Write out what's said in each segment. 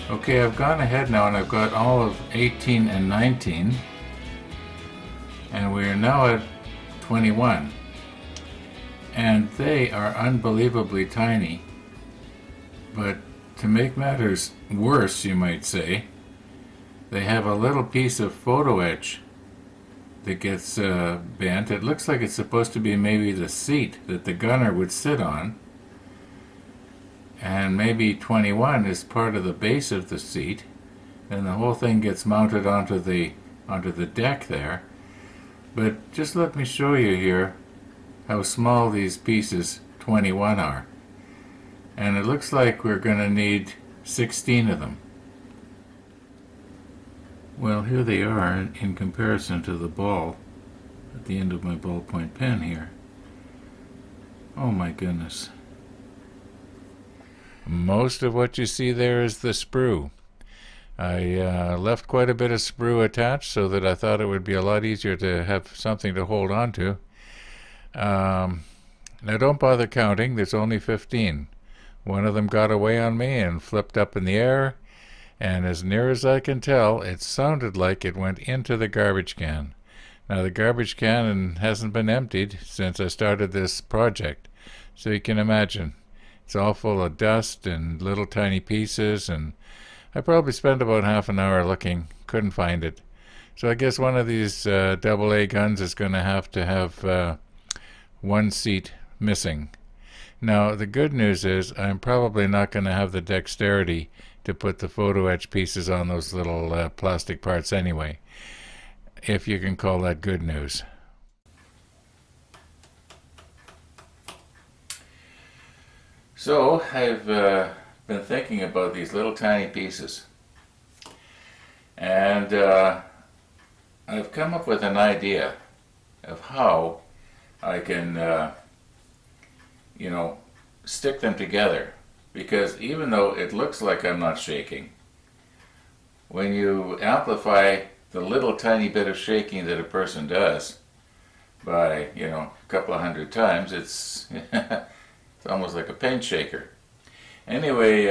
Okay, I've gone ahead now and I've got all of 18 and 19, and we are now at 21. And they are unbelievably tiny, but to make matters worse, you might say, they have a little piece of photo etch that gets bent. It looks like it's supposed to be maybe the seat that the gunner would sit on, and maybe 21 is part of the base of the seat, and the whole thing gets mounted onto the deck there. But just let me show you here how small these pieces 21 are. And it looks like we're going to need 16 of them. Well, here they are in comparison to the ball at the end of my ballpoint pen here. Oh my goodness. Most of what you see there is the sprue. I left quite a bit of sprue attached so that I thought it would be a lot easier to have something to hold on to. Now don't bother counting, there's only 15. One of them got away on me and flipped up in the air, and as near as I can tell, it sounded like it went into the garbage can. Now the garbage can hasn't been emptied since I started this project, so you can imagine. It's all full of dust and little tiny pieces, and I probably spent about half an hour looking, couldn't find it. So I guess one of these AA guns is going to have one seat missing. Now the good news is I'm probably not going to have the dexterity to put the photo etch pieces on those little plastic parts anyway, if you can call that good news. So I've been thinking about these little tiny pieces, and I've come up with an idea of how I can stick them together, because even though it looks like I'm not shaking, when you amplify the little tiny bit of shaking that a person does by a couple of hundred times, it's it's almost like a paint shaker. Anyway,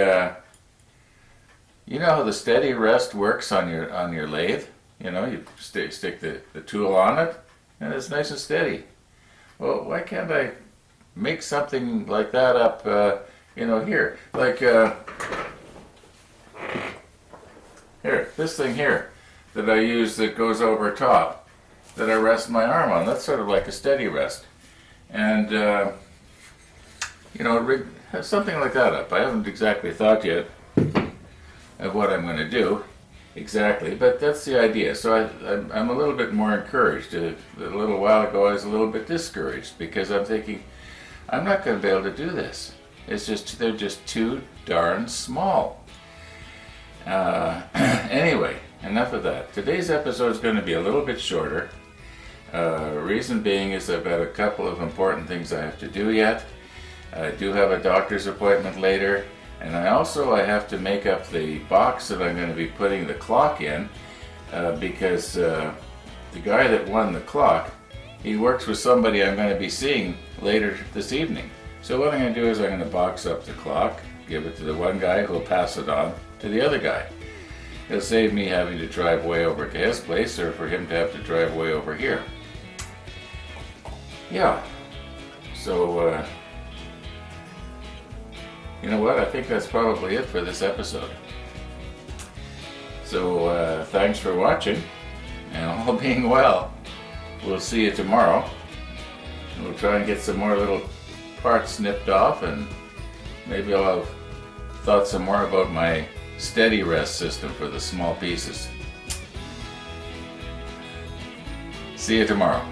you know how the steady rest works on your lathe? You stick the tool on it and it's nice and steady. Well, why can't I make something like that up here? Like here, this thing here that I use that goes over top, that I rest my arm on. That's sort of like a steady rest. And have something like that up. I haven't exactly thought yet of what I'm going to do exactly, but that's the idea. So I'm a little bit more encouraged. A little while ago I was a little bit discouraged because I'm thinking, I'm not going to be able to do this. They're just too darn small. Anyway, enough of that. Today's episode is going to be a little bit shorter. Reason being is I've got a couple of important things I have to do yet. I do have a doctor's appointment later, and I have to make up the box that I'm going to be putting the clock in, because the guy that won the clock, he works with somebody I'm going to be seeing later this evening. So what I'm going to do is I'm going to box up the clock, give it to the one guy who'll pass it on to the other guy. It'll save me having to drive way over to his place, or for him to have to drive way over here. Yeah, so you know what? I think that's probably it for this episode. So thanks for watching, and all being well, we'll see you tomorrow. We'll try and get some more little parts snipped off, and maybe I'll have thought some more about my steady rest system for the small pieces. See you tomorrow.